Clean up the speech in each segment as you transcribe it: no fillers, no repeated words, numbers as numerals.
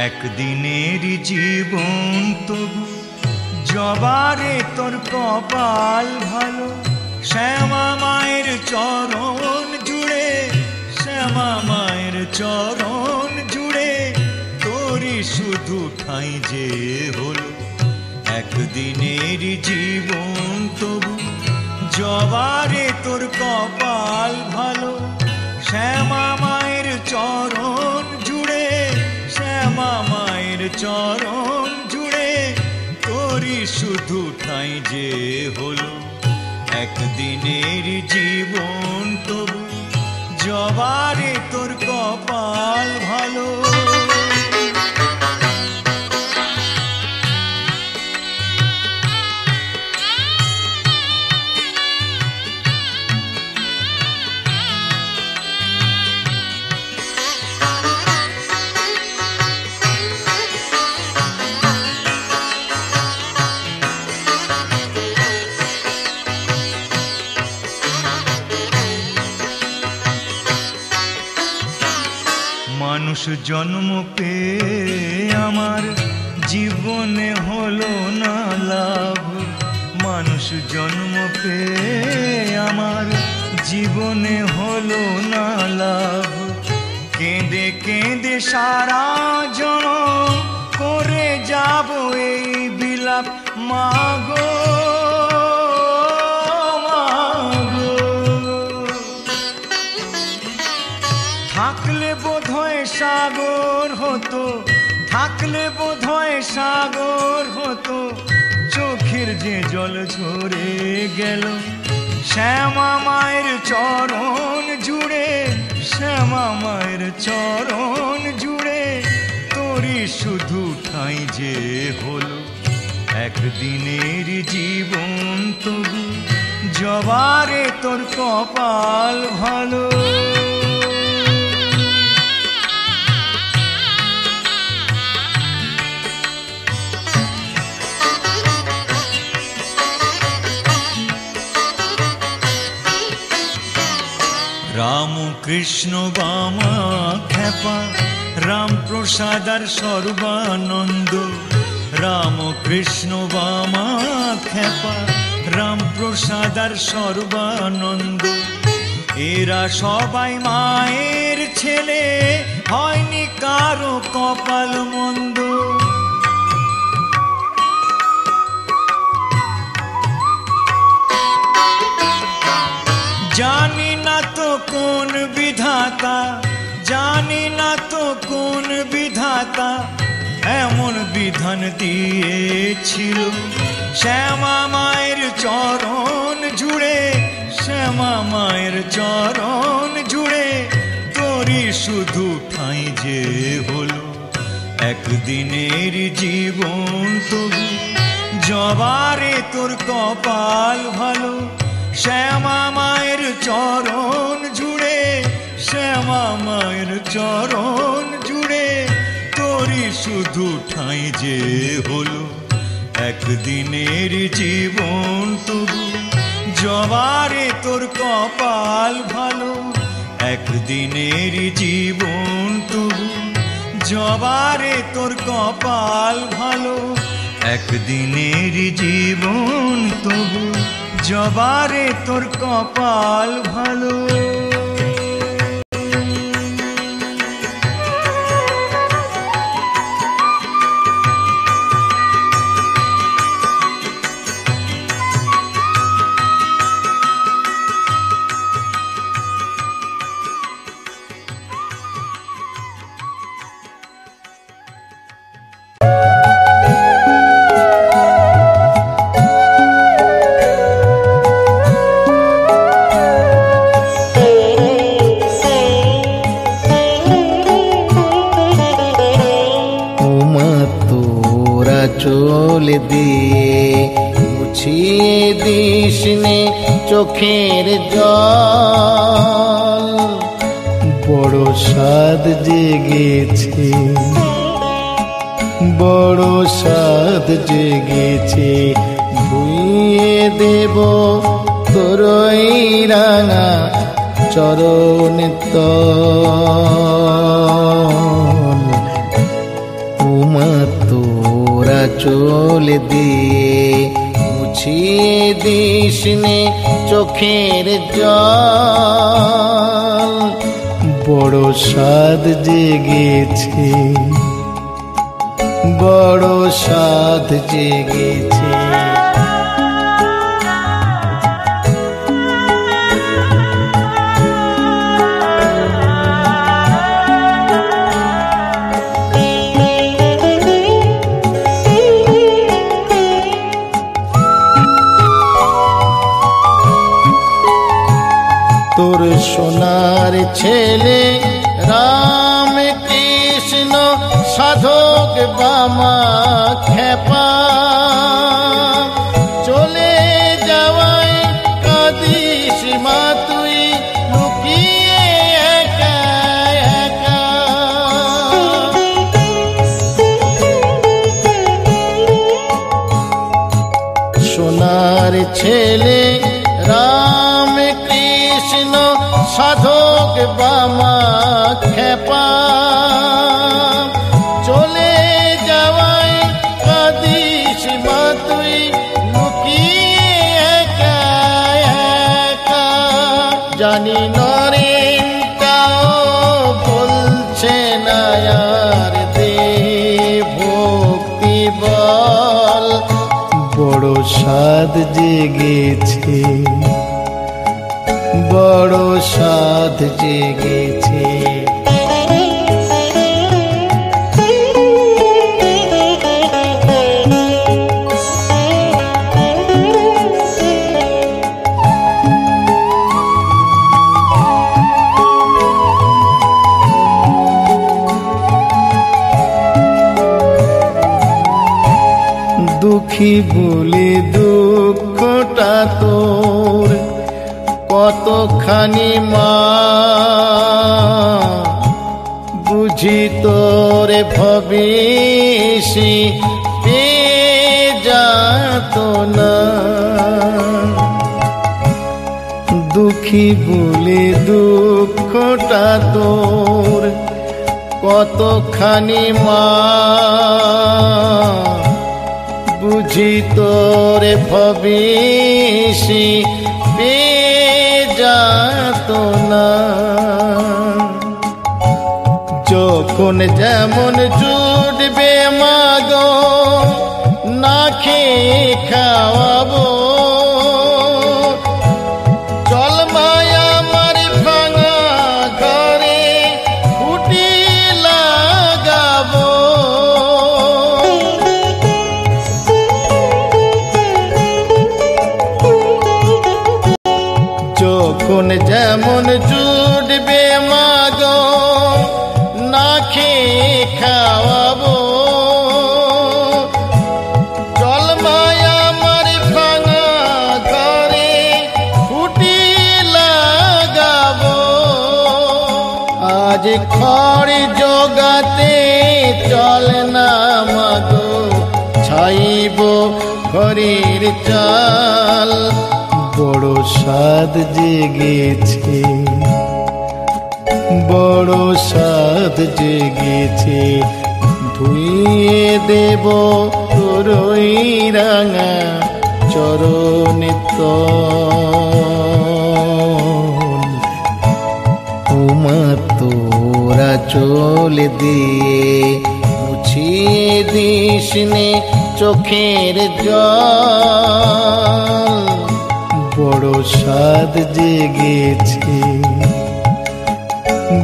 একদিনের জীবন তবু জবারে তোর কপাল ভালো, শ্যামা মায়ের চরণ জুড়ে, শ্যামা মায়ের চরণ জুড়ে তোরই শুধু ঠাঁই যে হলো। একদিনের জীবন তবু জবারে তোর কপাল ভালো, শ্যামা মায়ের চরণ জুড়ে, শ্যামা মায়ের চরণ জুড়ে তোরই শুধু ঠাঁই যে হলো। একদিনের জীবন তবু জবারে তোর কপাল ভালো। মানুষ জন্ম পেয়ে আমার জীবনে হলো না লাভ, মানুষ জন্ম পেয়ে আমার জীবনে হলো না লাভ। কেঁদে কেঁদে সারা জনম করে যাব এই বিলাপ, মাগো থাকলে বোধহয় সাগর হতো, থাকলে বোধহয় সাগর হতো, চোখের যে জল ঝরে গেল। শ্যামা মায়ের চরণ জুড়ে, শ্যামা মায়ের চরণ জুড়ে তোরই শুধু ঠাঁই যে হলো। একদিনের জীবন তবু জবারে তোর কপাল ভালো। রাম কৃষ্ণ বামা খেপা, রাম প্রসাদ আর সর্বানন্দ, রাম কৃষ্ণ বামা খেপা, রাম প্রসাদ আর সর্বানন্দ এরা সবাই মায়ের ছেলে, হয়নি কারো কপাল মন্দ। জানি না তো কোন বিধাতা, জানি না তো কোন বিধাতা এমন বিধান দিয়েছিল। শ্যামা মায়ের চরণ জুড়ে, শ্যামা মায়ের চরণ জুড়ে তোরই শুধু ঠাঁই যে হলো। একদিনের জীবন তবু জবারে তোর কপাল ভালো, শ্যামা মায়ের চরণ জুড়ে, শ্যামা মায়ের চরণ জুড়ে তোরই শুধু ঠাঁই যে হলো। একদিনের জীবন তবু জবারে তোর কপাল ভালো, একদিনের জীবন তবু জবারে তোর কপাল ভালো। একদিনের জীবন তবু জবারে তোর কপাল ভালো। চোল দিয়ে মুছিয়ে দিস নে চোখের জল, বড় স্বাদ জেগেছে, বড় স্বাদ জেগেছে, ধুইয়ে দেব তোরই রাঙা চরণ তল। চোল দিয়ে মুছিয়ে দিস নে চোখের জল। বড় সাধ জেগেছে, বড় সাধ জেগেছে। তোর সোনার ছেলে রাম কৃষ্ণ সাধক বামা খেপা চলে যাওয়ায় কাঁদিস মা তুই লুকিয়ে একা একা। সোনার ছেলে রাম কৃষ্ণ সাধক বামা খেপা চলে যাওয়ায় কাঁদিস মা তুই লুকিয়ে একা একা। জানি নরেনটাও বলছে না আর দে ভক্তি বল। বড় সাধ জেগেছে, বড় সাধ জেগেছে। দুঃখী বলে দুঃখটা তোর কতখানি মা বুঝি তোর ভবিষ্যি পেয়ে যাত না। দুঃখী বলে দুঃখটা তোর কতখানি মা বুঝি তোর ভবিষ্যি পেয়ে যাত না। যখন যেমন জুটবে মাগো না খেয়ে খাওয়াবো চল মায়া আমার ভাঙা ঘরে ফুটি লাগাবো। যখন যেমন জুটবে মাগো না খেয়ে খাওয়াবো চল মায়া আমার ভাঙা ঘরে ফুটি লাগাবো। আজ খড় জোগাতে চল না মাগো ছাইব ঘরের চাল। বড় সাধ জেগেছে, বড় সাধ জেগেছে। ধুইয়ে দেব তোর ওই রাঙা চরণ তল। উমা তোরা চোল দিয়ে মুছিয়ে দিস নে চোখের জল। বড় সাধ জেগেছে,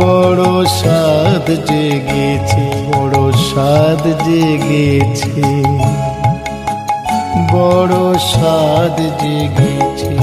বড় সাধ জেগেছে, বড় সাধ জেগেছে, বড় সাধ জেগেছে।